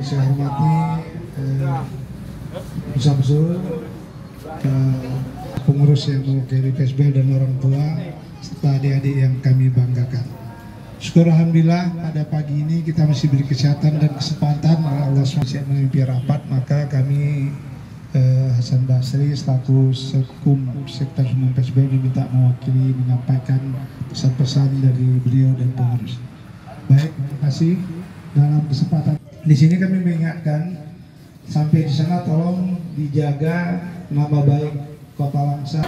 saya hormati Samsul, pengurus yang mewakili PSBL dan orang tua, serta adik-adik yang kami banggakan. Syukur Alhamdulillah pada pagi ini kita masih beri kesehatan dan kesempatan Allah SWT memimpin rapat, maka kami Hasan Basri selaku Sekretaris Umum PSBL diminta mewakili menyampaikan pesan-pesan dari beliau dan pengurus. Baik, terima kasih. Dalam kesempatan di sini kami mengingatkan, sampai di sana tolong dijaga nama baik Kota Langsa.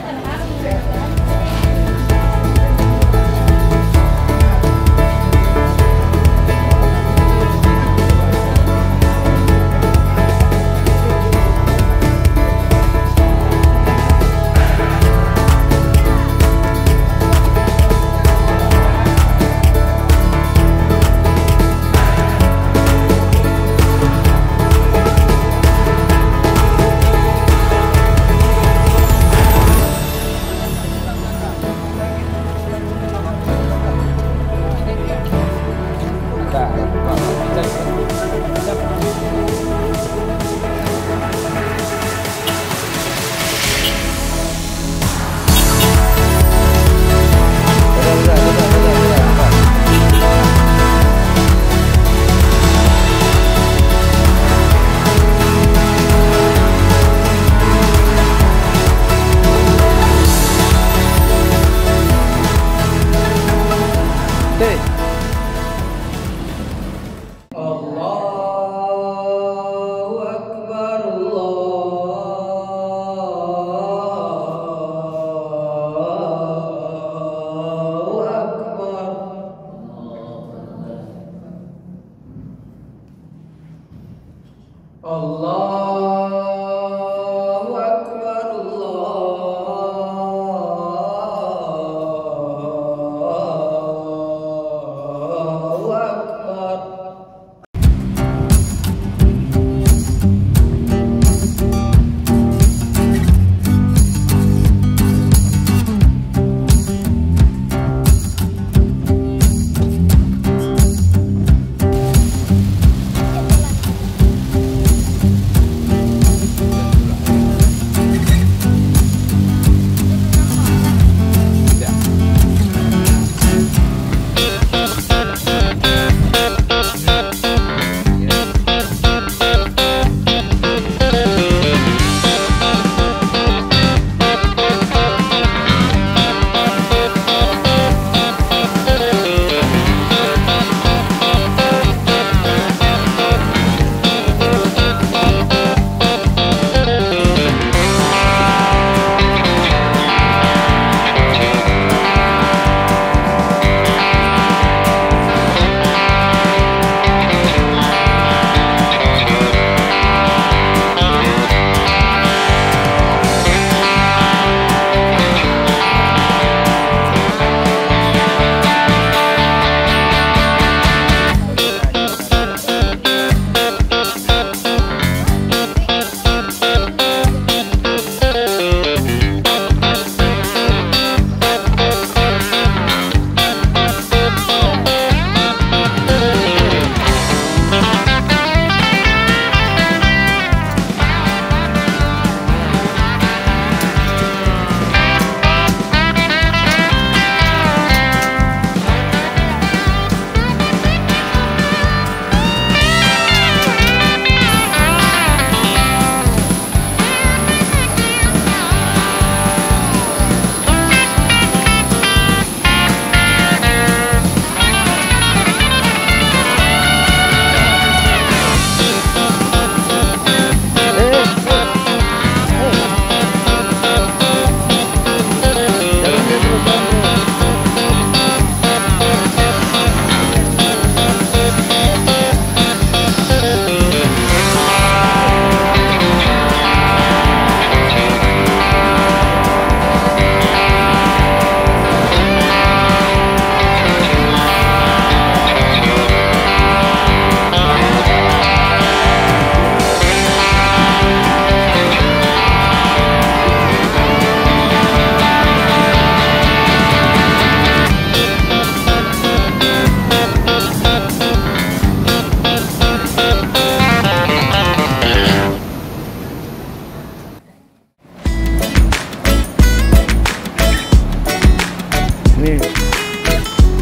Ini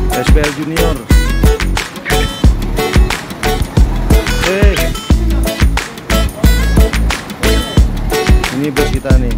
PSBL Junior. Ini bus kita nih.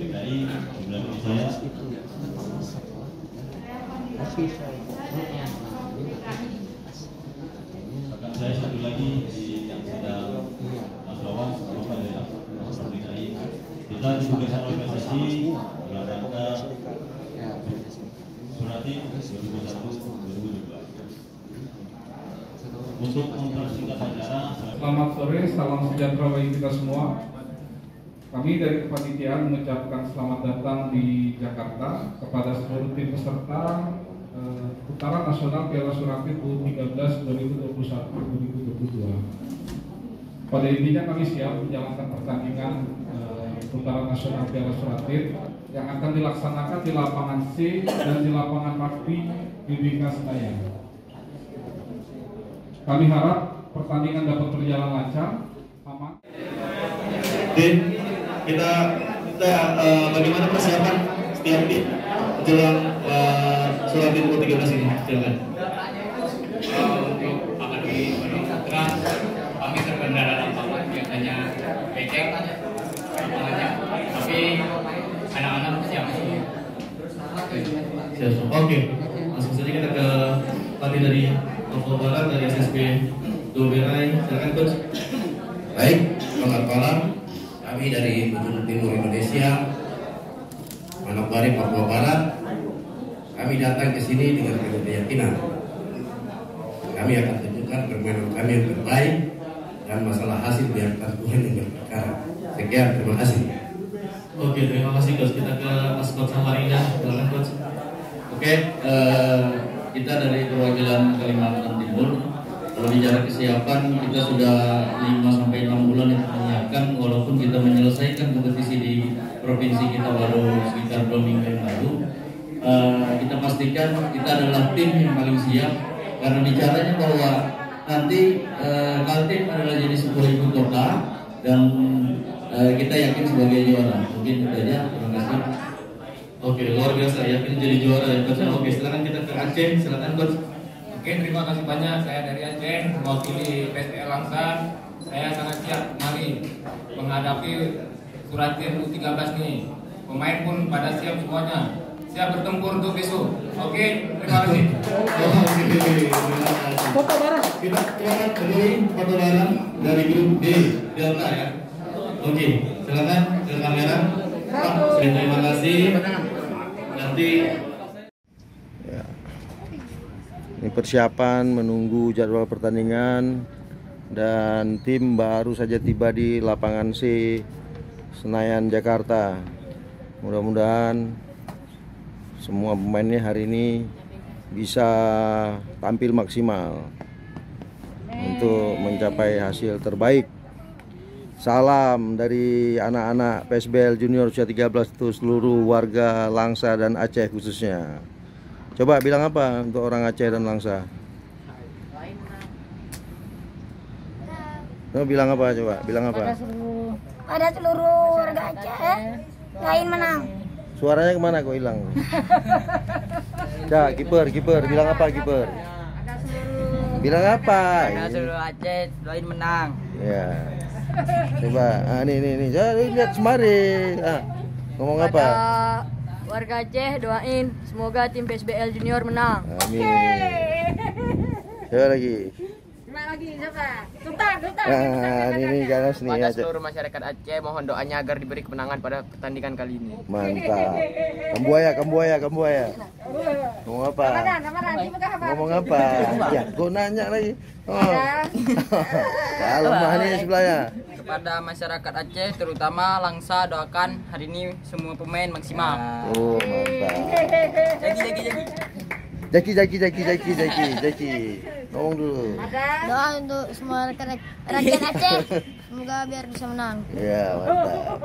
Naik. Saya satu lagi yang sedang Mas Wawan sama dari DKI. Kita ditugaskan oleh PSSI dalam rangka Suratin 2021-2022. Untuk mempersingkat acara. Selamat sore, salam sejahtera bagi kita semua. Kami dari kepanitiaan mengucapkan selamat datang di Jakarta kepada seluruh tim peserta Putaran Nasional Piala Suratin U13 2021-2022. Pada intinya kami siap menjalankan pertandingan Putaran Nasional Piala Suratin yang akan dilaksanakan di lapangan C dan di lapangan Makti di Bingka Senayan. Kami harap pertandingan dapat berjalan lancar, aman. Kita bagaimana persiapan setiap tim menjelang Suratin U13 ini? Silakan. Untuk akademi pendidikan kami terkendala lapangan biasanya becek lapangannya, tapi anak-anak siap. Oke, langsung saja kita ke pelatih dari Papua Barat dari SSB Doberai. Silakan coach. Baik, selamat malam. Kami dari Ujung Timur Indonesia, Manokwari, Papua Barat. Kami datang ke sini dengan penuh keyakinan. Kami akan tunjukkan permainan kami yang terbaik dan masalah hasil biarkan Tuhan yang berperkara. Sekian, terima kasih. Oke, terima kasih coach. Kita ke Mas Coach Samarinda. Silakan coach. Oke, kita dari perwakilan Kalimantan Timur. Kalau bicara kesiapan, kita sudah 5-6 bulan yang menyiapkan, walaupun kita menyelesaikan kompetisi di provinsi kita baru sekitar 2 minggu yang lalu. Kita pastikan kita adalah tim yang paling siap, karena bicaranya bahwa nanti Kaltim adalah jadi sebuah ibu kota dan kita yakin sebagai juara. Mungkin itu aja. Terima kasih. Oke, luar biasa, yakin jadi juara ya coach. Oke, silakan kita ke Aceh. Silakan coach. Oke, terima kasih banyak. Saya dari Aceh, mewakili PSBL Langsan. Saya sangat siap mari menghadapi Suratin U13 nih. Pemain pun pada siap semuanya. Siap bertempur untuk besok. Oke, terima kasih. Foto bareng. Kita akan berdiri foto bareng dari grup D Delta ya. Oke, silakan ke kamera. Pak, terima kasih. Nanti. Ya. Ini persiapan menunggu jadwal pertandingan dan tim baru saja tiba di lapangan C Senayan, Jakarta. Mudah-mudahan semua pemainnya hari ini bisa tampil maksimal untuk mencapai hasil terbaik. Salam dari anak-anak PSBL Junior usia 13 untuk seluruh warga Langsa dan Aceh khususnya. Coba bilang apa untuk orang Aceh dan Langsa? Bilang apa coba? Bilang apa? Pada seluruh warga Aceh, lain menang. Suaranya kemana kok hilang? Cak, kiper, bilang apa kiper? Bilang apa? Pada seluruh Aceh, lain menang. Ya. Coba, nih, jadi lihat semari. Ngomong apa? Warga Aceh doain semoga tim PSBL Junior menang. Amin. Coba lagi. Siapa? Sultan. Ini ganas nih. Pada seluruh masyarakat Aceh, mohon doanya agar diberi kemenangan pada pertandingan kali ini. Mantap. Kambuaya. Ngomong apa? Ngomong apa? Ya, gua nanya lagi. Oh. Kalau mah nih sebelahnya. Kepada masyarakat Aceh, terutama Langsa, doakan hari ini semua pemain maksimal. Oh, mantap. Jaki. Ngomong dulu. Doa untuk semua rakyat Aceh, semoga biar bisa menang. Ya, mantap.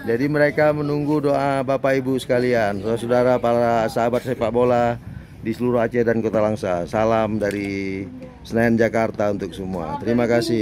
Jadi mereka menunggu doa Bapak Ibu sekalian, saudara para sahabat sepak bola di seluruh Aceh dan Kota Langsa. Salam dari Senayan, Jakarta untuk semua. Terima kasih.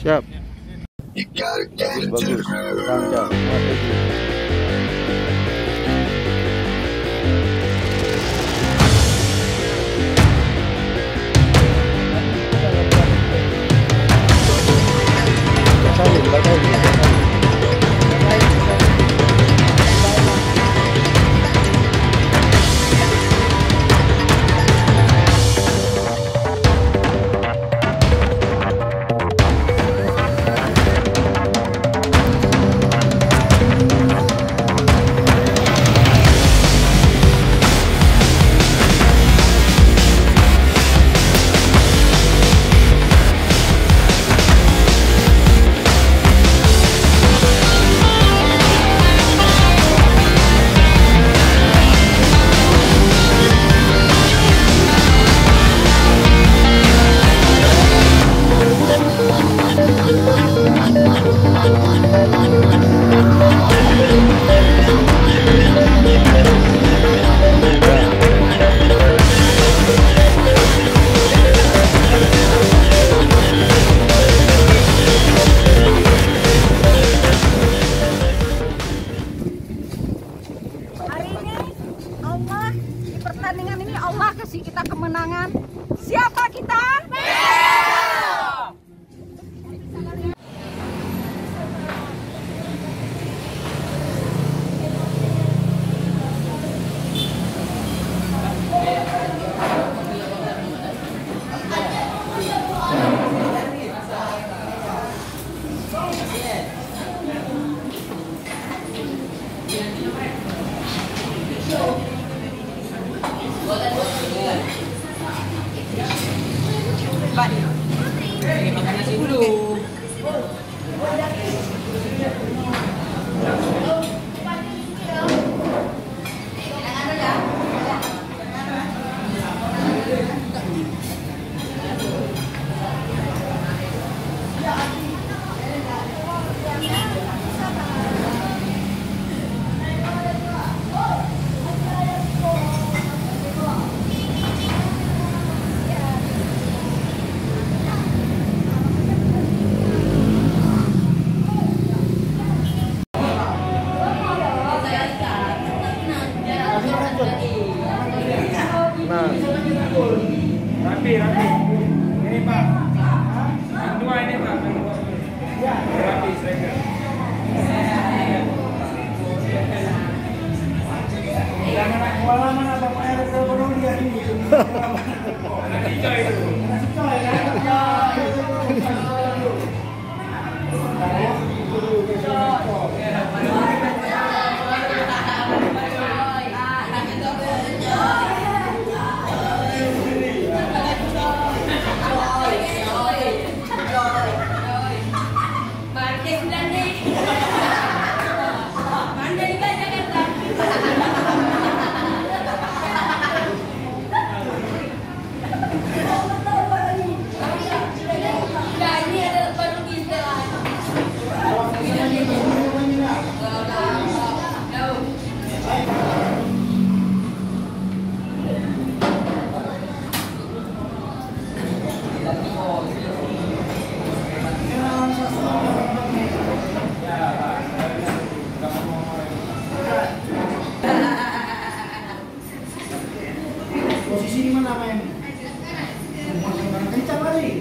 Siap. Bagus. Lancar. pertandingan ini Allah kasih kita kemenangan. Siapa kita? Makan nasi dulu. Rapi. Ini Pak. Dua ini Pak. Rapi striker. Jangan nak kuala mana Bapak RS Bodoh dia ini. Anak hijau itu. Posisi di mana main? Kencang lari.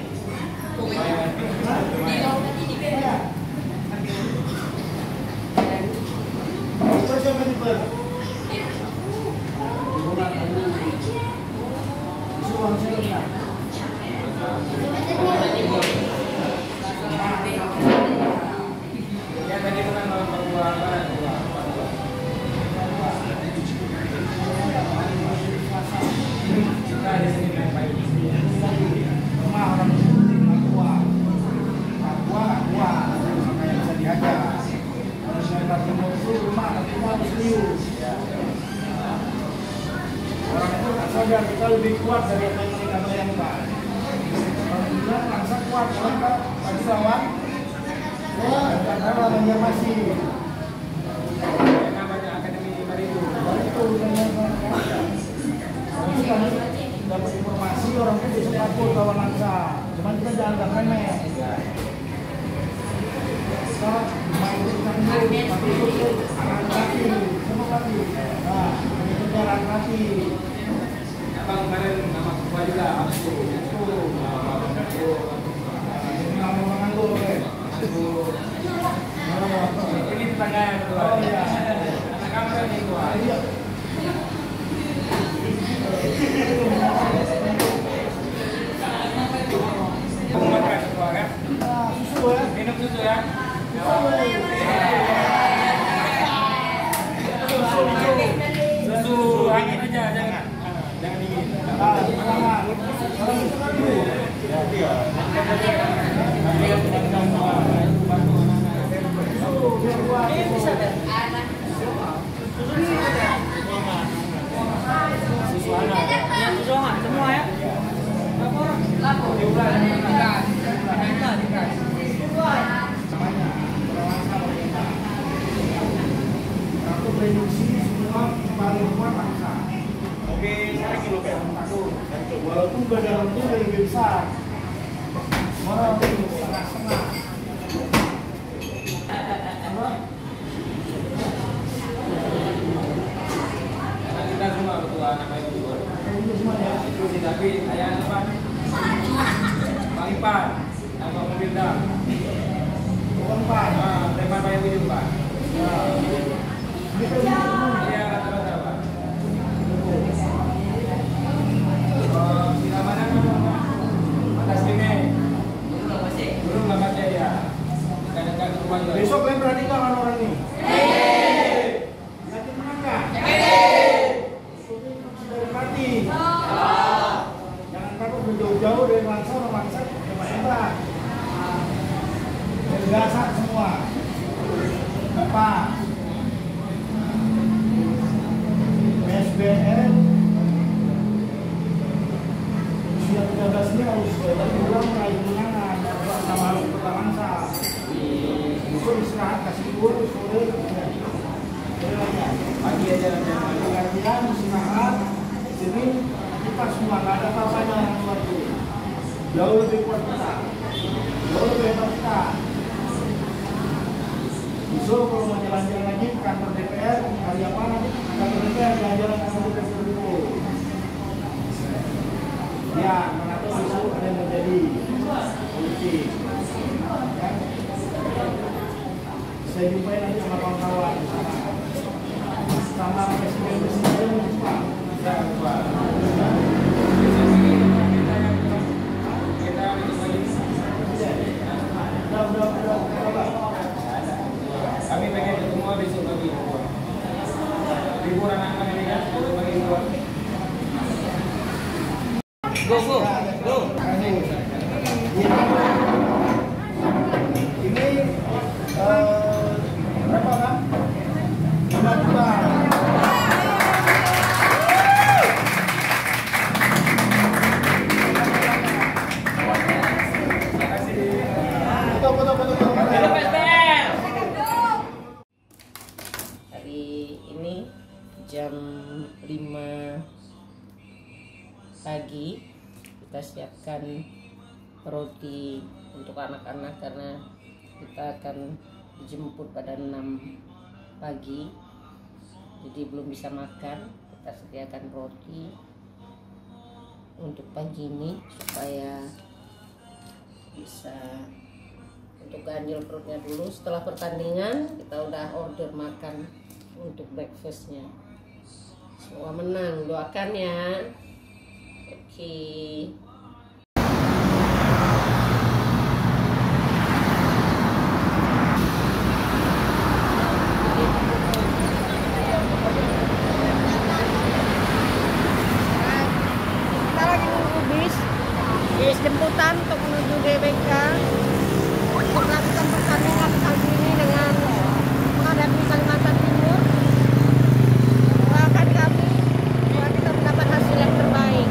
Kita lebih kuat dari apa yang mereka bayangkan. Kalau bilang langsung kuat, mereka bagi lawan, karena lawannya masih namanya Akademi Marindo. Itu kami dapat informasi orang itu bisa takut lawan langsa. Cuman kita jangan anggap remeh. Kita main tapi itu hati, semua hati. Nah, itu jalan hati. Abang kemarin nama Kuba juga, aku nama Bang Anggur, tetangganya berdua. Oh iya. Anak kampret nih gua. Iya. Makan semua kan? Susu ya. Minum susu ya. Susu angin aja, jangan dingin. Semua ya. Aku prediksi semua paling kuat Langsa. Oke, sekarang kilo Satu. Walaupun badan itu lebih besar. Orang itu setengah-setengah. kita semua berdua anak baik berdua. Tapi ayah apa? Bang Ipan, nama mobil dah. Bukan Pak. Teman bayar video Pak. Iya rata-rata Pak. Sila mana atas sini. Belum nggak baca ya. Dekat-dekat rumah juga. Besok kalian berani nggak lawan orang ini? Yakin menang nggak? Sudah mati. Jangan takut jauh-jauh dari Langsa orang Langsa hebat-hebat. Gasak semua. Pak. SBN usia 13 ini harus berulang meraih kemenangan sama harus Langsa. Itu istirahat kasih libur sore pagi aja latihan istirahat sini kita semua nggak ada apa-apanya orang luar itu jauh lebih kuat kita jauh lebih hebat kita. Besok kalau mau jalan-jalan lagi ke kantor DPR hari apa nanti kantor DPR jalan-jalan kantor DPR dulu ya mengatur besok ada yang menjadi politik ya. Saya jumpai nanti sama kawan-kawan di sana sama presiden-presiden Pak. Kami pengen ketemu besok pagi. Libur anak-anak ini kan besok pagi keluar. Go. Ini berapa kan? 5 juta. Hari ini jam 5 pagi kita siapkan roti untuk anak-anak karena kita akan dijemput pada 6 pagi jadi belum bisa makan. Kita sediakan roti untuk pagi ini supaya bisa untuk ganjil perutnya dulu. Setelah pertandingan kita udah order makan untuk breakfastnya. Semua menang, doakan ya. Oke. Kita lagi nunggu bis jemputan untuk menuju GBK untuk melakukan pertandingan kali ini dengan menghadapi Kalimantan Timur. Doakan kami supaya kita mendapat hasil yang terbaik.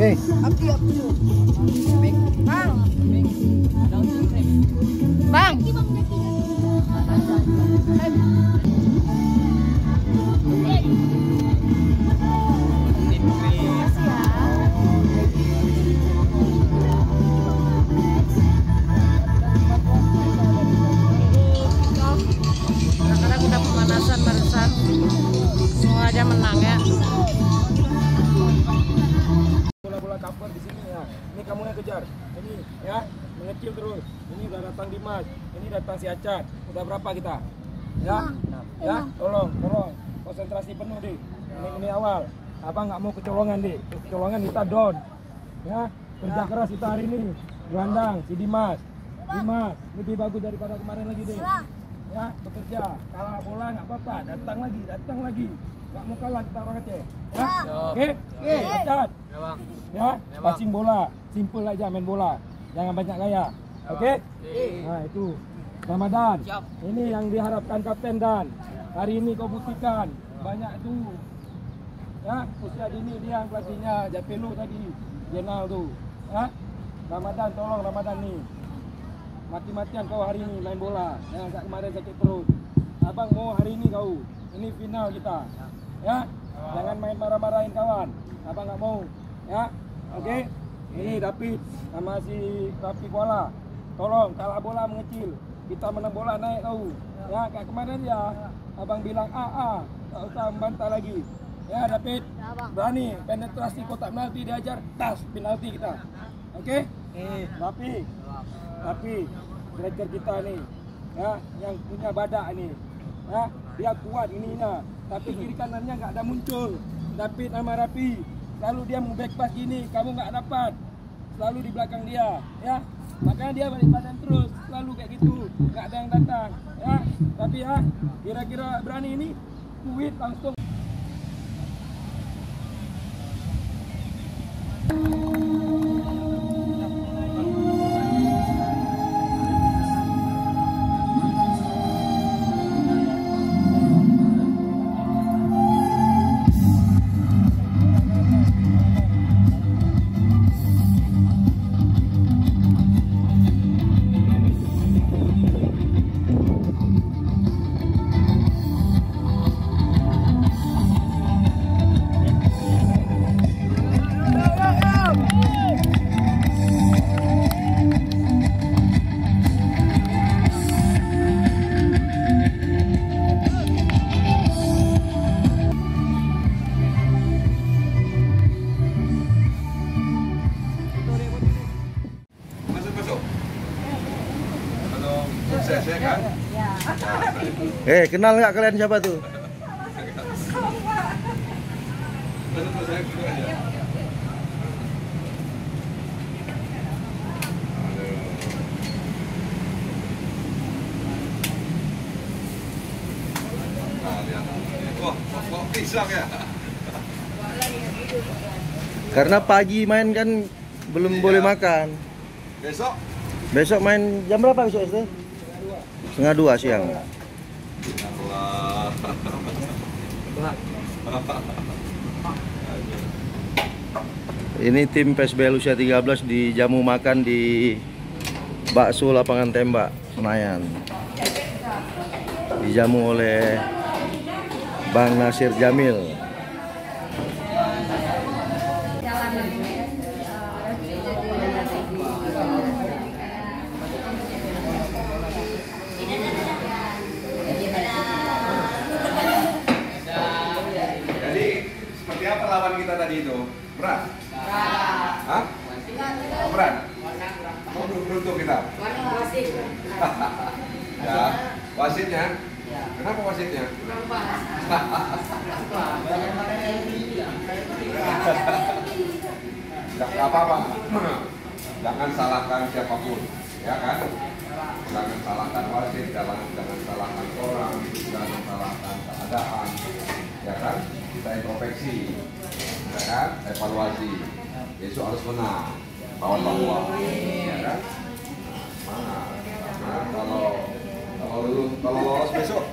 Bang. Kadang-kadang udah pemanasan barusan. Semua aja menang ya. Bola-bola cover di sini ya. Ini kamu yang kejar. Ini ya, mengecil terus. Ini udah datang Dimas. Ini datang si Acat. Udah berapa kita? Ya. Ya, tolong. Konsentrasi penuh, Dik. Ini awal. Abang nggak mau kecolongan, Dik. Kecolongan kita down. Ya, kerja keras kita hari ini. Gelandang si Dimas. Dimas lebih bagus daripada kemarin lagi, Dik. Ya, bekerja. Kalah bola nggak apa-apa. Datang lagi. Nggak mau kalah kita orang Aceh. Ya, oke? Acat. Ya, passing bola. Simple aja main bola. Jangan banyak gaya. Oke? Nah, itu. Ramadan. Ini yang diharapkan Kapten Dan. Hari ini kau buktikan. Banyak itu. Ya, usia dini dia pelatihnya Japelo tadi. Jenal tuh. Ya. Ramadan, tolong Ramadan nih. Mati-matian kau hari ini main bola. Jangan kayak kemarin sakit perut. Abang mau hari ini kau. Ini final kita. Ya. Jangan main marah-marahin kawan. Abang nggak mau. Ya. Oke. Ini David sama si Rafi Kuala. Tolong kalah bola mengecil. Kita menang bola naik kau. Ya, kayak kemarin ya. Abang bilang tak usah membantah lagi. Ya, David. Berani penetrasi kotak penalti diajar. Tas penalti kita. Oke? Tapi striker kita nih, ya, yang punya badak nih, ya, dia kuat ininya. Tapi kiri kanannya nggak ada muncul. David sama Rafi, selalu dia mau back pass gini, kamu nggak dapat. Selalu di belakang dia, ya. Makanya dia balik badan terus, selalu kayak gitu, nggak ada yang datang, ya. Tapi ya, kira-kira berani ini, kuit langsung. Kenal nggak kalian siapa tuh? Pisang ya? Karena pagi main kan belum boleh makan. Besok main jam berapa besok itu? 1:30 siang. Ini tim PSBL usia 13 dijamu makan di bakso lapangan tembak Senayan. Dijamu oleh Bang Nasir Jamil. Lawan kita tadi itu berat? Hah? Berat? Mau beruntung kita? Ya, wasitnya? Kenapa wasitnya? Tidak apa-apa. Jangan salahkan siapapun, ya kan? Jangan salahkan wasit, jangan salahkan orang, jangan salahkan keadaan, ya kan? Kita introspeksi, ya kan? Evaluasi. Besok harus menang, lawan Papua, ya kan? Mana? Nah, kalau lolos besok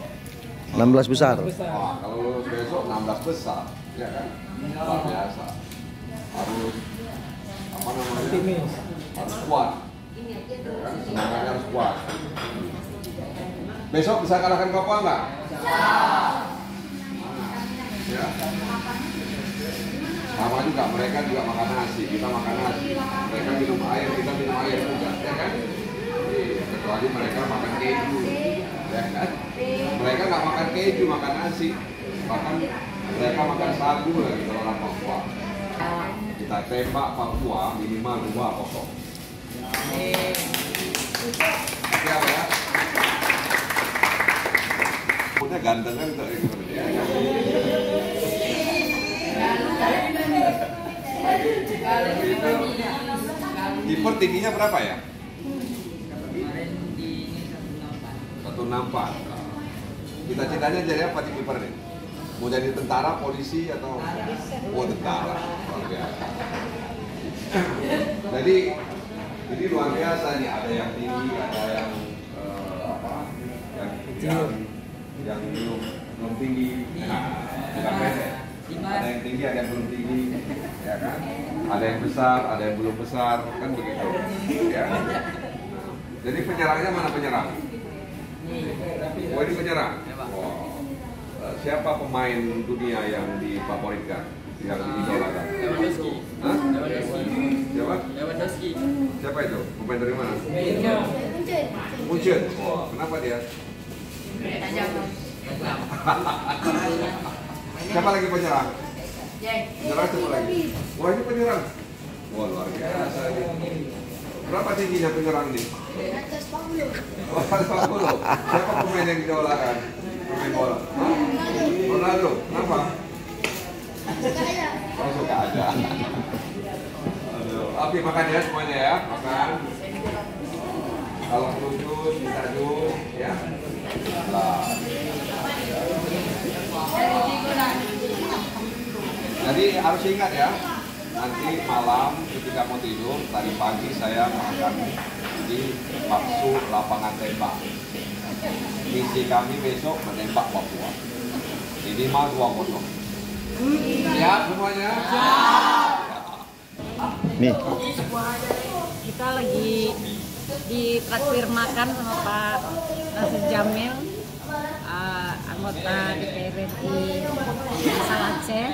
16 besar. Wah, kalau lulus besok 16 besar, ya kan? Luar biasa. Harus Harus kuat. Semangatnya harus kuat. Besok bisa kalahkan Papua nggak? Ya. Sama juga, mereka juga makan nasi, kita makan nasi. Mereka minum air, kita minum air juga, ya kan? Kecuali mereka makan keju, ya kan? Mereka nggak makan keju, makan nasi. Bahkan mereka makan sagu lagi kalau orang Papua. Kita tembak Papua minimal 2-0. Siap ya? Punya ganteng kan itu. Kiper tingginya berapa ya? 164. Cita-citanya jadi apa di kiper nih? Mau jadi tentara, polisi atau tentara? Luar biasa. Jadi luar biasa nih, ada yang tinggi, ada yang yang belum tinggi, bukan pendek. Ada yang tinggi, ada yang belum tinggi, ya kan? Ada yang besar, ada yang belum besar, kan begitu. Ya. Jadi penyerangnya mana penyerang? Oh, ini penyerang. Wow. Siapa pemain dunia yang difavoritkan, yang diidolakan? Hah? Siapa? Siapa itu? Pemain dari mana? Munchen. Wah, kenapa dia? Siapa lagi penyerang? Penyerang siapa lagi? Wah, ini penyerang. Wah, luar biasa. Berapa tingginya penyerang ini? 140. Siapa pemain yang diidolakan? Pemain bola. Ronaldo. Kenapa? Oh, suka aja. Oke, makan ya semuanya ya. Makan. Kalau jus, minta jus, ya. Jadi harus ingat ya, nanti malam ketika mau tidur, tadi pagi saya makan di bakso lapangan tembak. Misi kami besok menembak Papua. Minimal 2-0. Siap semuanya? Siap. Nih. Kita lagi di traktir makan sama Pak Nasir Jamil, anggota DPR RI asal Aceh.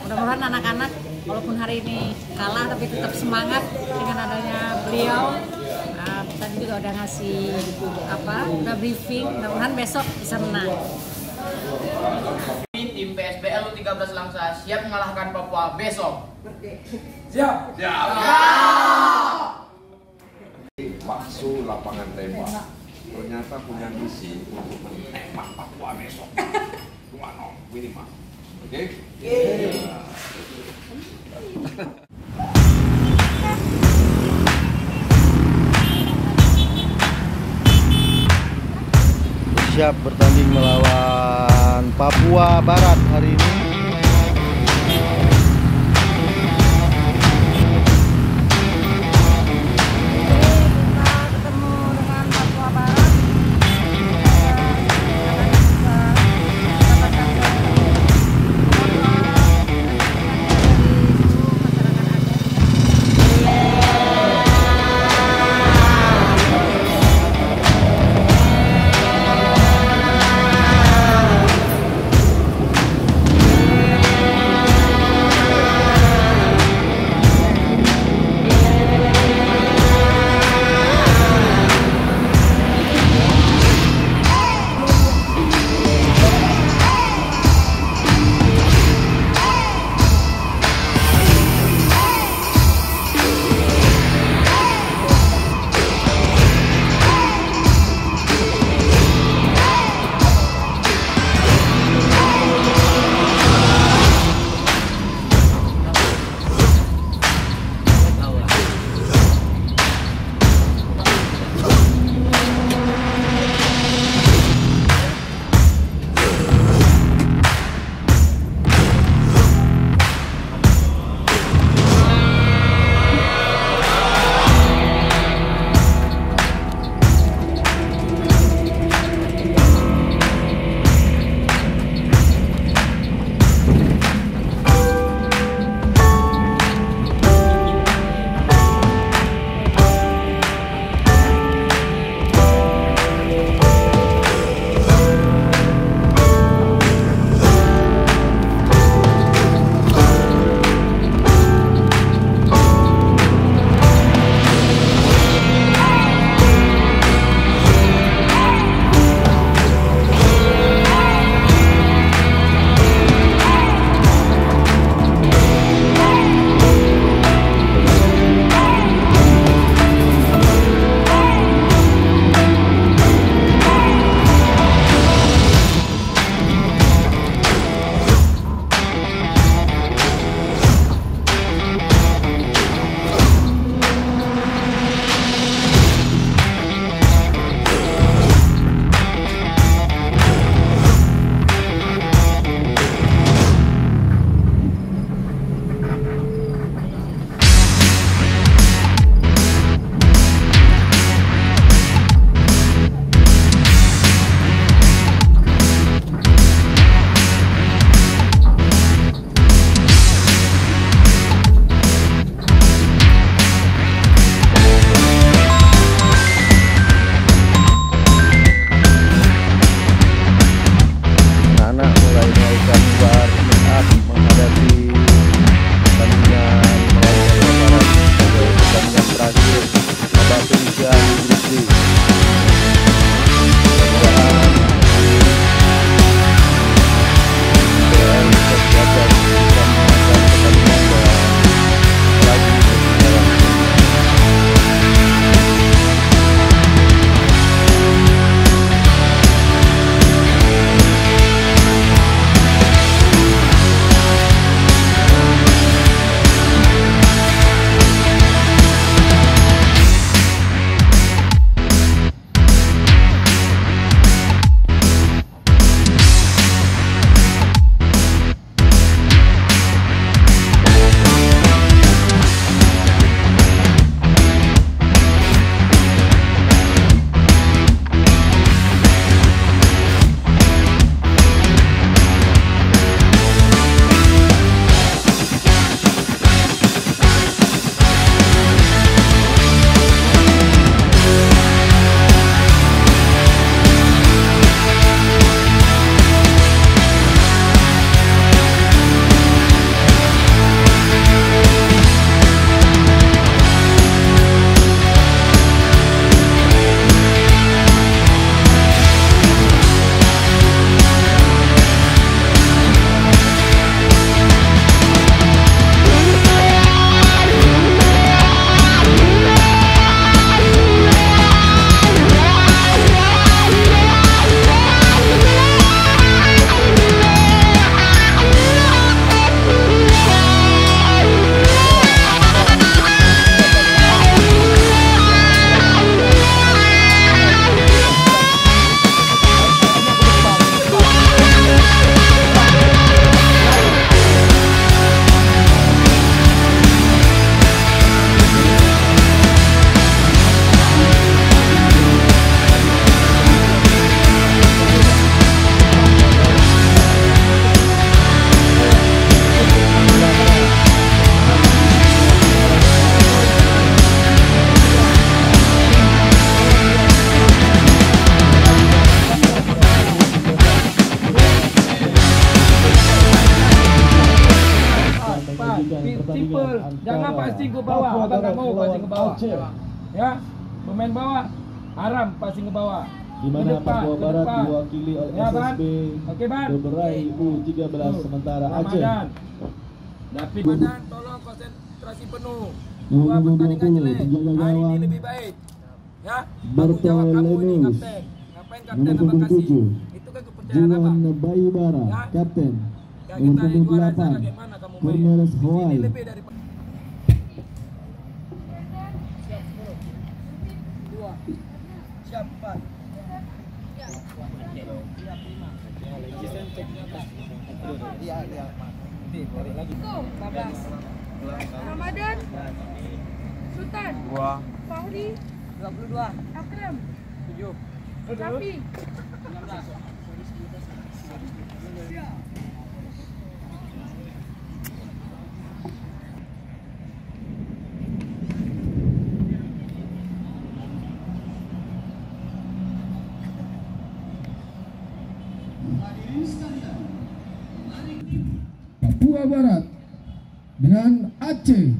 Mudah-mudahan anak-anak walaupun hari ini kalah tapi tetap semangat dengan adanya beliau. Tadi juga udah ngasih udah briefing, mudah-mudahan besok bisa menang. Tim PSBL U13 Langsa siap mengalahkan Papua besok. Siap. Siap. Bakso lapangan tembak ternyata punya misi untuk menembak Papua besok. 2-0 minimal. Oke? Siap bertanding melawan Papua Barat hari ini. depan. Simple. Jangan passing ke bawah. Abang tak mau passing ke bawah. Ya. Pemain bawah haram passing ke bawah. Di mana Papua Barat diwakili oleh SSB Doberai U13 sementara Aceh. David Manan, tolong konsentrasi penuh. Dua pertandingan jelek. Hari ini lebih baik. Ya. Bertolak kamu ini kapten. Ngapain kapten abang kasih? Itu kan kepercayaan abang. Juan Bayubara, kapten. Kita juara sana bagaimana kamu main? Cornelis Hawaii. Ini lebih dari siap 4. Ramadan, Sultan, Fahri, 22, Akram, 7, Rafi, 19. Papua Barat dengan Aceh.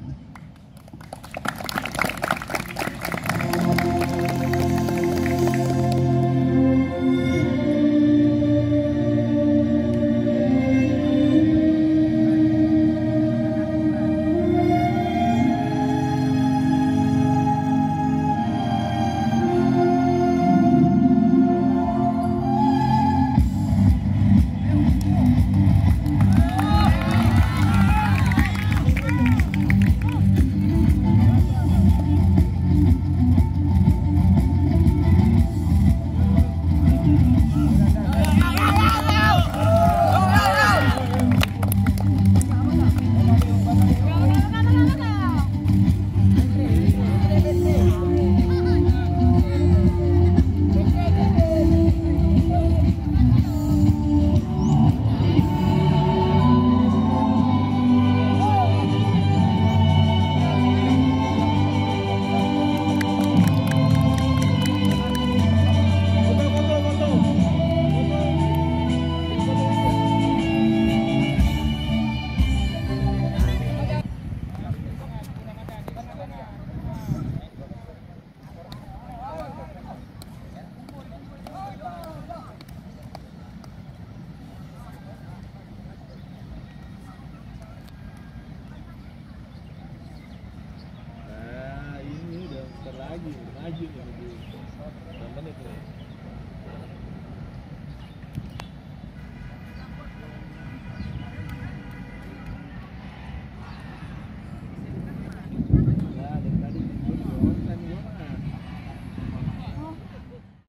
maju menuju 6 menit nih.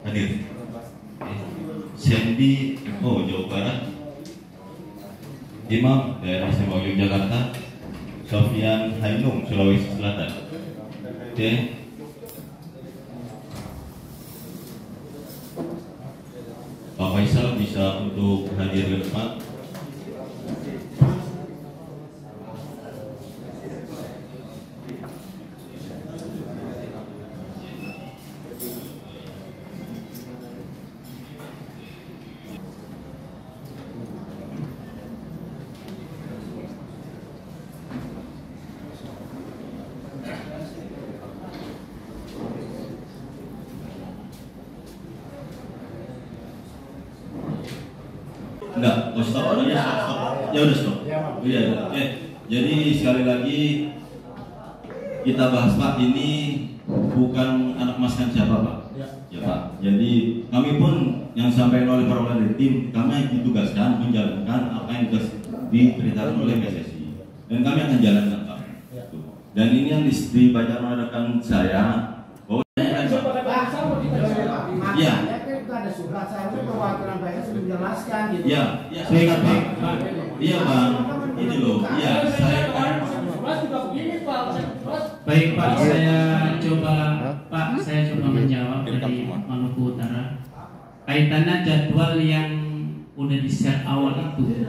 Hadir Sandy, Jawa Barat, Imam daerah Istimewa Yogyakarta, Sofian Hainung, Sulawesi Selatan. Oke. Pak Faisal bisa untuk hadir ke depan. Enggak, stop. Ya udah stop. Iya. Jadi sekali lagi kita bahas Pak, ini bukan anak maskan siapa Pak. Ya Pak. Jadi kami pun yang disampaikan oleh para dari tim, kami ditugaskan menjalankan apa yang diberitakan oleh PSSI dan kami akan jalankan Pak. Dan ini yang dibacakan oleh rekan saya. Iya. Ada surat saya perwakilan PSSI sudah menjelaskan gitu. Iya, baik Pak. Iya Bang, ini loh. Iya, saya baik Pak, saya coba menjawab dari Maluku Utara. Kaitannya jadwal yang udah di-share awal itu,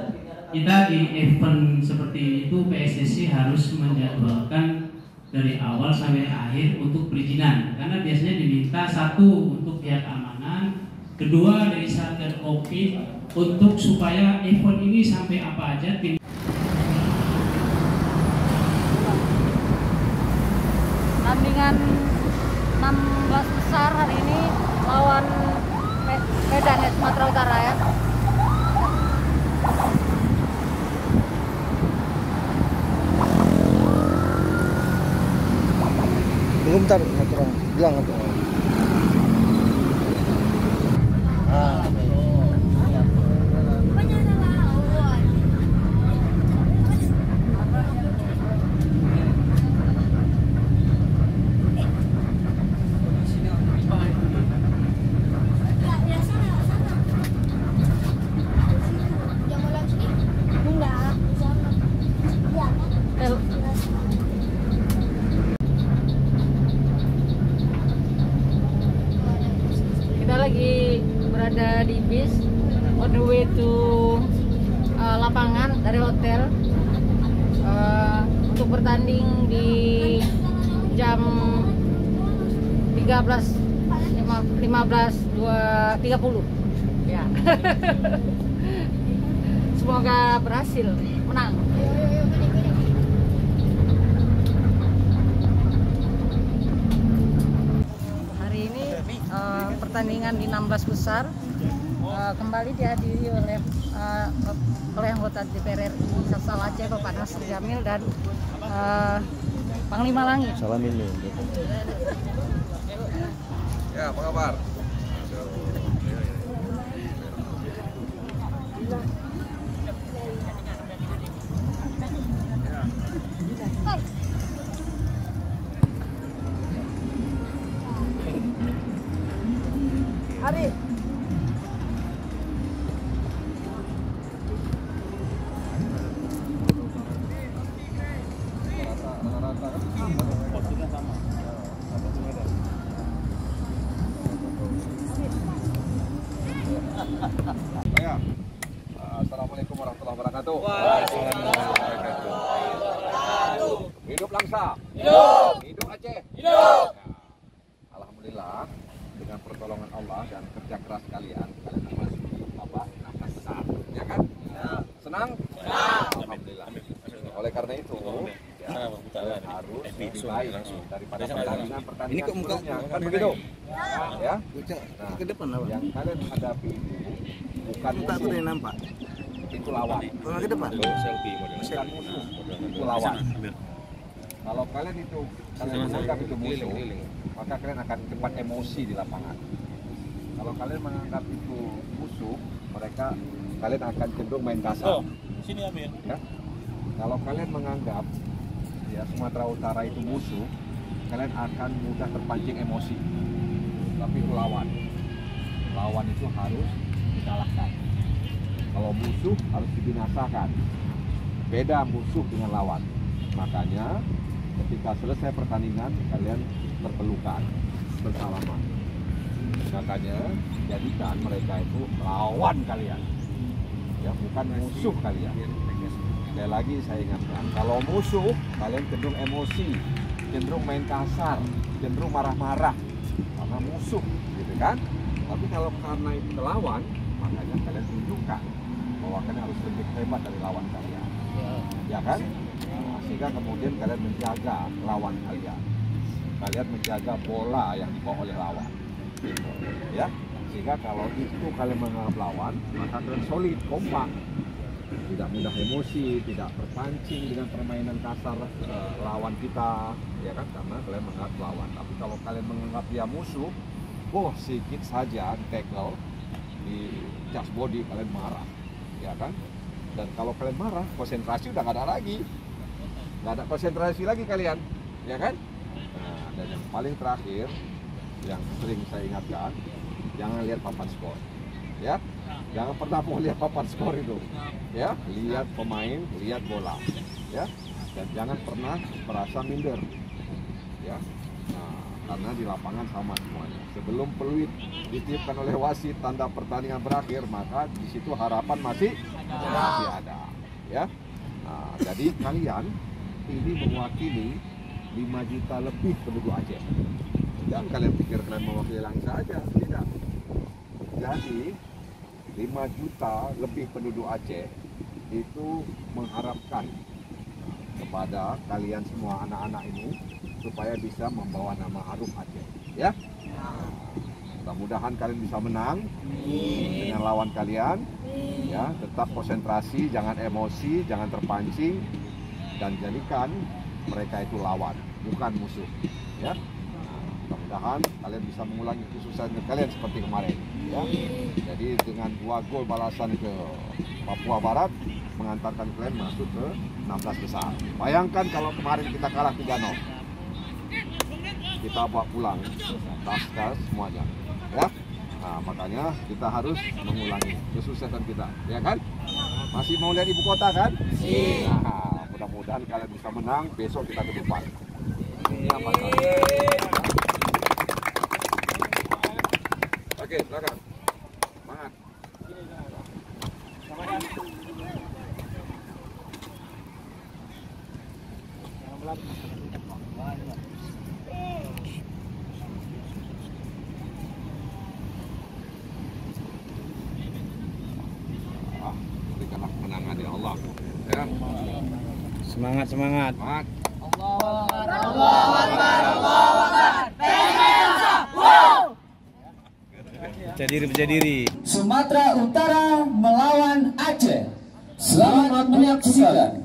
kita di event seperti itu PSSI harus menjadwalkan dari awal sampai akhir untuk perizinan, karena biasanya diminta satu untuk pihak amanan, kedua dari Satgas Covid untuk supaya event ini sampai apa aja tim Ntar orang bilang atau. Kita lagi berada di bis on the way to lapangan dari hotel untuk bertanding di jam 15.30 ya. Semoga berhasil menang. Hari ini pertandingan di 16 besar kembali dihadiri oleh anggota DPR RI Asal Aceh Bapak Nasir Jamil dan Panglima Langit. Salam ini. Ya, apa kabar? Ari. Ya. Assalamualaikum warahmatullahi wabarakatuh. Waalaikumsalam. Hidup Langsa. Hidup. Hidup Aceh. Hidup. Alhamdulillah dengan pertolongan Allah dan kerja keras kalian memasuki babak 16 besar, ya kan? Senang? Senang. Alhamdulillah. Oleh karena itu, kalian harus lebih baik daripada pertandingan sebelumnya, kan begitu? Ya. Nah, Ke depan apa? yang kalian hadapi itu bukan musuh, itu lawan. Ke depan. Bukan musuh, itu lawan. Kalau kalian menganggap itu musuh, maka kalian akan cepat emosi di lapangan. Kalau kalian menganggap itu musuh, kalian akan cenderung main kasar. Sini Amin. Ya? Kalau kalian menganggap ya Sumatera Utara itu musuh, kalian akan mudah terpancing emosi. Tapi itu lawan. Lawan itu harus dikalahkan. Kalau musuh harus dibinasakan. Beda musuh dengan lawan. Makanya ketika selesai pertandingan kalian berpelukan bersalaman. Makanya jadikan mereka itu lawan kalian, ya bukan musuh kalian. Sekali lagi saya ingatkan, kalau musuh kalian cenderung emosi, cenderung main kasar, cenderung marah-marah karena musuh, gitu kan? Tapi kalau karena itu lawan, makanya kalian tunjukkan bahwa kalian harus lebih hebat dari lawan kalian, ya kan? Nah, sehingga kemudian kalian menjaga lawan kalian. Kalian menjaga bola yang dibawa oleh lawan, ya. Sehingga kalau itu kalian menganggap lawan, maka kalian solid, kompak, tidak mudah emosi, tidak terpancing dengan permainan kasar lawan kita, ya kan? Karena kalian menganggap lawan. Tapi kalau kalian menganggap dia musuh, sedikit saja di tackle, di just body kalian marah, ya kan? Dan kalau kalian marah, konsentrasi udah nggak ada lagi, nggak ada konsentrasi lagi kalian, ya kan? Nah, dan yang paling terakhir, yang sering saya ingatkan, jangan lihat papan skor, ya. Jangan pernah mau lihat papan skor itu, ya. Lihat pemain, lihat bola, ya. Dan jangan pernah merasa minder, ya. Nah, karena di lapangan sama semuanya. Sebelum peluit ditiupkan oleh wasit tanda pertandingan berakhir, maka di situ harapan masih ada, ya. Nah, jadi kalian ini mewakili 5 juta lebih penduduk Aceh. Jangan kalian pikir kalian mewakili Langsa saja, tidak. Jadi 5 juta lebih penduduk Aceh itu mengharapkan kepada kalian semua anak-anak ini supaya bisa membawa nama harum Aceh, ya. Mudah-mudahan kalian bisa menang dengan lawan kalian, ya. Tetap konsentrasi, jangan emosi, jangan terpancing, dan jadikan mereka itu lawan, bukan musuh, ya. mudah-mudahan kalian bisa mengulangi kesuksesan kalian seperti kemarin. Ya. Jadi dengan 2 gol balasan ke Papua Barat mengantarkan kalian masuk ke 16 besar. Bayangkan kalau kemarin kita kalah 3-0. Kita bawa pulang tas semuanya. Ya. Nah, makanya kita harus mengulangi kesuksesan kita, ya kan? Masih mau lihat ibu kota kan? Nah, mudah-mudahan kalian bisa menang. Besok kita ke depan. Oke, silakan. Semangat. Berikanlah kemenangan ya Allah. Ya. Semangat, semangat. Semangat. Percaya diri. Sumatera Utara melawan Aceh. Selamat menyaksikan.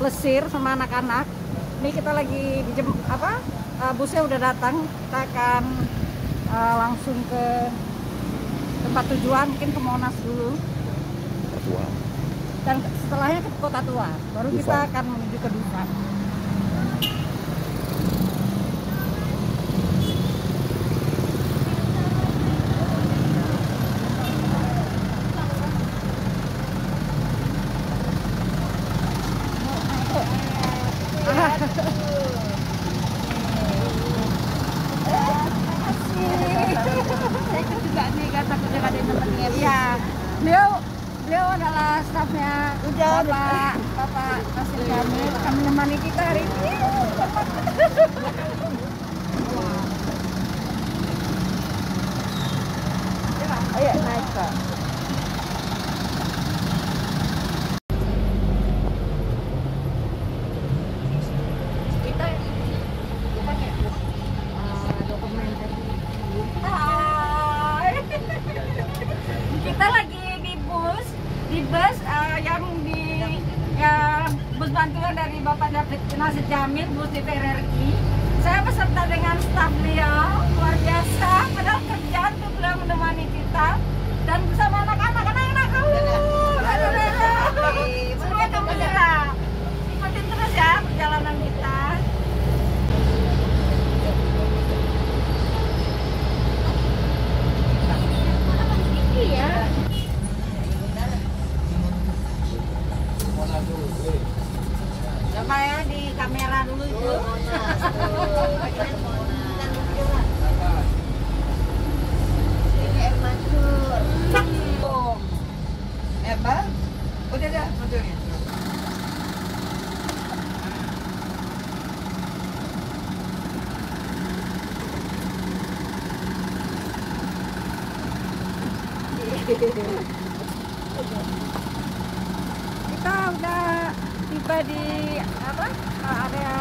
Plesir sama anak-anak. Ini kita lagi busnya udah datang. Kita akan langsung ke tempat tujuan, mungkin ke Monas dulu. Dan setelahnya ke Kota Tua. Baru kita akan menuju ke Dufan. Beliau adalah stafnya Bapak Nasir Jamil akan menemani kita hari ini. Ayo naik Kak. Kita lagi di bus yang bus bantuan dari Bapak Nasir Jamil, bus DPR RI. Saya beserta dengan staf beliau, luar biasa. Padahal kerjaan tuh sudah menemani kita dan bersama anak-anak. Semua gembira. Ikutin terus ya perjalanan kita. Iya. Coba ya di kamera dulu itu. Bang, udah dah motornya. Kita udah tiba di area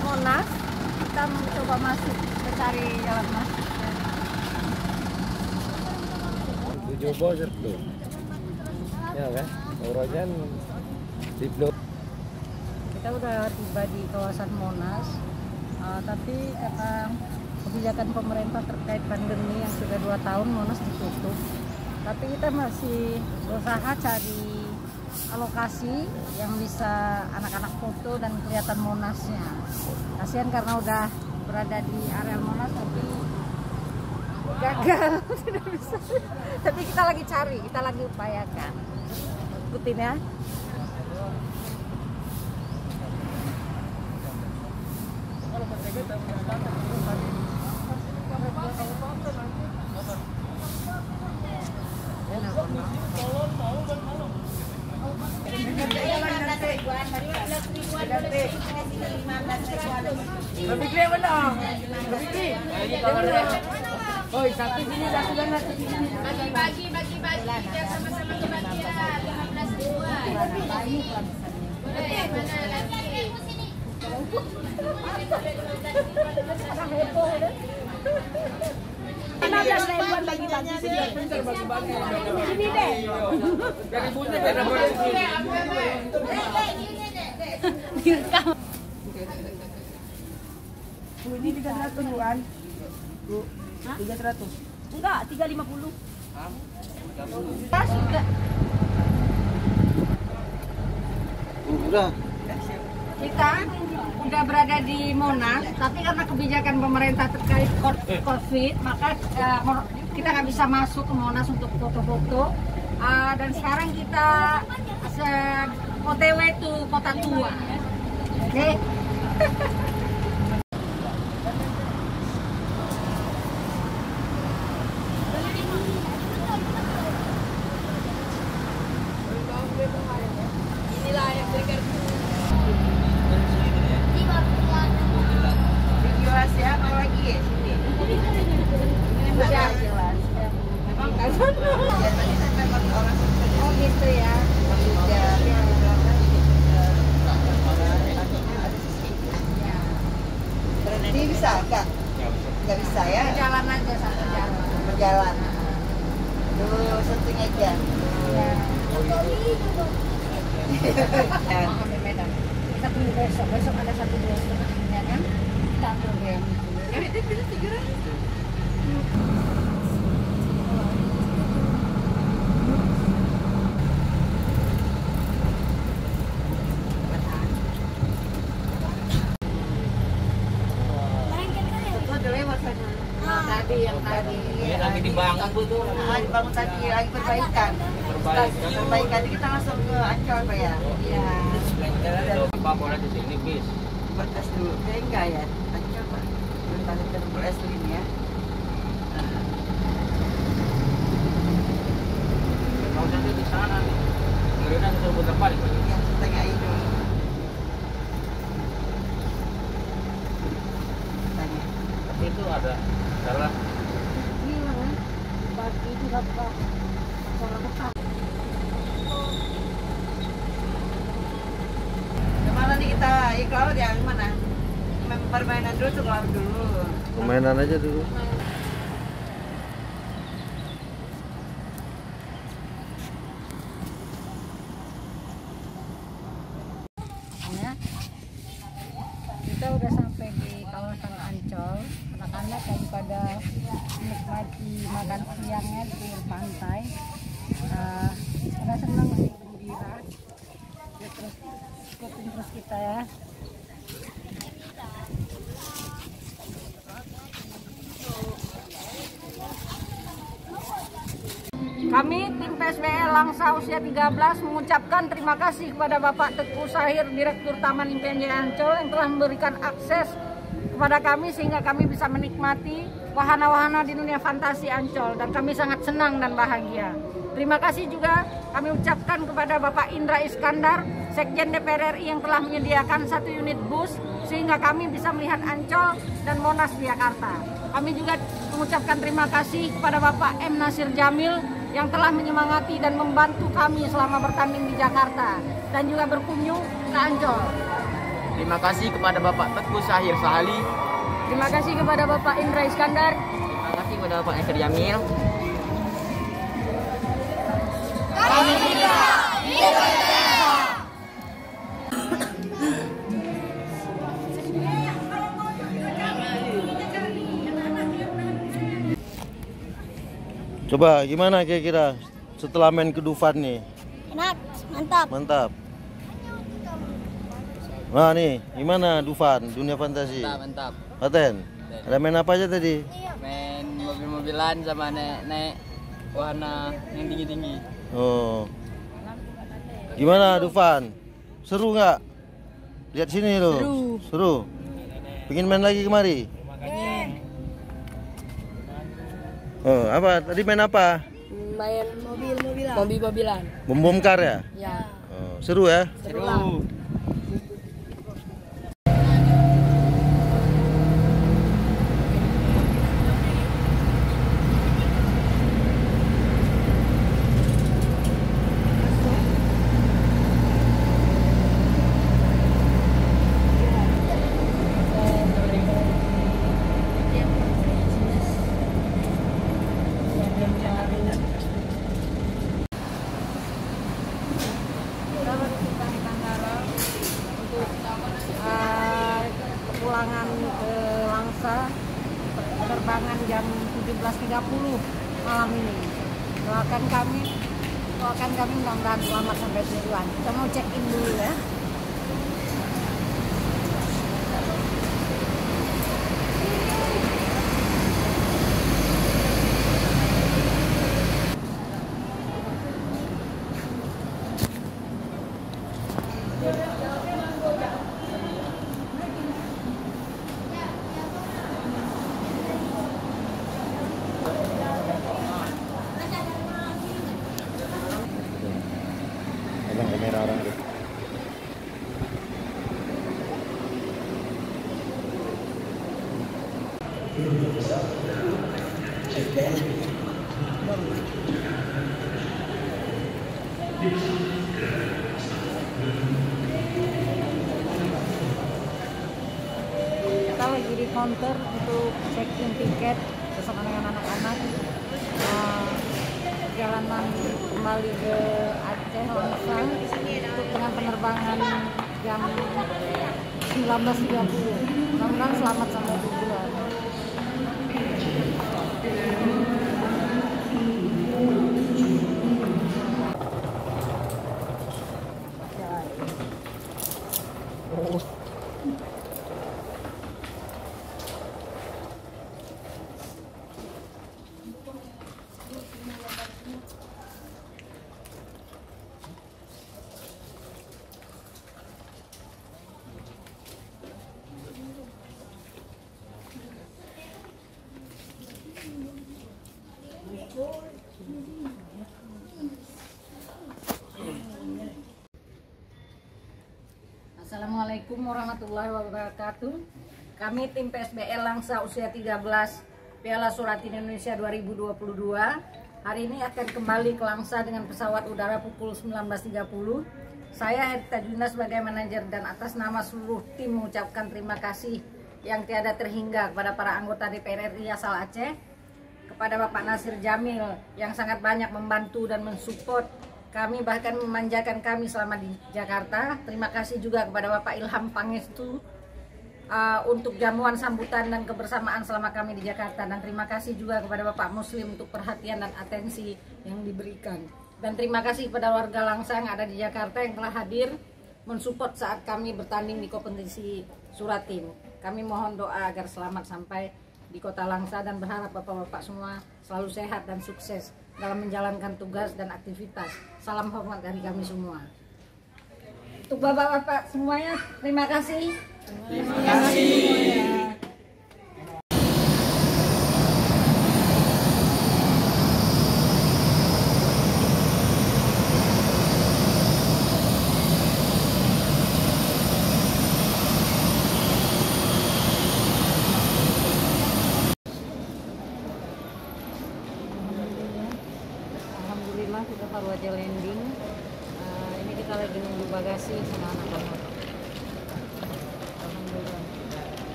Monas. Kita mencoba masuk, mencari jalan masuk. 7 bos tuh. Ya kan, Eurojan di blok. Kita udah tiba di kawasan Monas, tapi karena kebijakan pemerintah terkait pandemi yang sudah 2 tahun Monas ditutup. Tapi kita masih berusaha cari lokasi yang bisa anak-anak foto dan kelihatan Monasnya. Kasihan karena udah berada di area Monas tapi gagal, tidak bisa. Tapi kita lagi cari, kita lagi upayakan. Ikutin ya. Lebih gede benar. Lebih. Oh, satu sini, satu sana, satu sini. Bagi. Kita sama-sama kebagian 15.000-an. Boleh, mana lagi? Orang heboh deh. 15.000-an bagi-bagi sini. Sini deh. Biar ibunya biar boleh sini. Direkam. Ini 300-an. Bu, 300. Enggak, 350. Sudah. Udah. Kita udah berada di Monas, tapi karena kebijakan pemerintah terkait COVID, maka kita nggak bisa masuk ke Monas untuk foto-foto. Dan sekarang kita OTW to Kota Tua. Oke. Inilah yang berikan jelas ya, mau lagi ya sini. Ini jelas. Memang kan. Oh gitu ya. Berhenti bisa enggak? Enggak bisa ya? Berjalan aja satu jalan. Berjalan. Tuh, setting aja. Ya. Kita tunggu besok ada 1-2 ya kan? Kita program. Ya itu bisa 300. Yang tadi lagi dibangun tuh. Dibangun tadi lagi perbaikan. Perbaikan kita langsung ke Ancol Pak ya. Iya. Apa boleh di sini bis? Buat tes dulu. Enggak ya. Ancol Pak. Bentar kita boleh es ini ya. Kalau nanti di sana, kemudian kita putar balik. Ya, tanya itu. Tanya. Tapi itu ada salah. Bagi itu dapat orang besar. Kemana nih kita? Ikut ya mana? Permainan dulu tuh keluar dulu. Permainan aja dulu. Kita udah sampai di kawasan lagi makan siangnya di pinggir pantai. Saya senang sih, gembira. Ya, terus ikutin terus kita ya. Kami tim PSBL Langsa usia 13 mengucapkan terima kasih kepada Bapak Teguh Sahir, Direktur Taman Impian Jaya Ancol yang telah memberikan akses kepada kami sehingga kami bisa menikmati wahana-wahana di dunia fantasi Ancol, dan kami sangat senang dan bahagia. Terima kasih juga kami ucapkan kepada Bapak Indra Iskandar, Sekjen DPR RI yang telah menyediakan 1 unit bus sehingga kami bisa melihat Ancol dan Monas di Jakarta. Kami juga mengucapkan terima kasih kepada Bapak M. Nasir Jamil yang telah menyemangati dan membantu kami selama bertanding di Jakarta dan juga berkunjung ke Ancol. Terima kasih kepada Bapak Teguh Sahir Sahali. Terima kasih kepada Bapak Indra Iskandar. Terima kasih kepada Bapak Nasir Jamil. Kami tidak Coba gimana kira-kira setelah main ke Dufan nih? Enak, mantap. Mantap. Nah nih, gimana Dufan, dunia fantasi? Mantap. Paten? Ada main apa aja tadi? Main mobil-mobilan sama naik wahana yang tinggi-tinggi. Oh. Gimana Dufan? Seru nggak? Lihat sini loh. Seru. Pengen main lagi kemari? Oh, apa? Tadi main apa? Main mobil-mobilan. Bom-bom kar ya? Ya. Oh, seru ya? Seru lah. Kepulangan ke Langsa, penerbangan jam 17.30 malam ini. Doakan kami mudah-mudahan selamat sampai tujuan. Kita mau check in dulu ya. Abang kamera orang deh. Kita lagi di counter untuk check-in tiket bersama dengan anak-anak. Perjalanan kembali ke Aceh Langsa untuk dengan penerbangan jam 19.30. Mudah-mudahan selamat sampai tujuan. Assalamualaikum warahmatullahi wabarakatuh. Kami tim PSBL Langsa usia 13 Piala Suratin Indonesia 2022 hari ini akan kembali ke Langsa dengan pesawat udara pukul 19.30. Saya Herita Juna sebagai manajer dan atas nama seluruh tim mengucapkan terima kasih yang tiada terhingga kepada para anggota DPR RI asal Aceh, kepada Bapak Nasir Jamil yang sangat banyak membantu dan mensupport kami, bahkan memanjakan kami selama di Jakarta. Terima kasih juga kepada Bapak Ilham Pangestu untuk jamuan sambutan dan kebersamaan selama kami di Jakarta. Dan terima kasih juga kepada Bapak Muslim untuk perhatian dan atensi yang diberikan. Dan terima kasih kepada warga Langsa yang ada di Jakarta yang telah hadir mensupport saat kami bertanding di kompetisi Suratin. Kami mohon doa agar selamat sampai di kota Langsa dan berharap bapak-bapak semua selalu sehat dan sukses dalam menjalankan tugas dan aktivitas. Salam hormat dari kami semua. Untuk bapak-bapak semuanya, terima kasih. Terima kasih.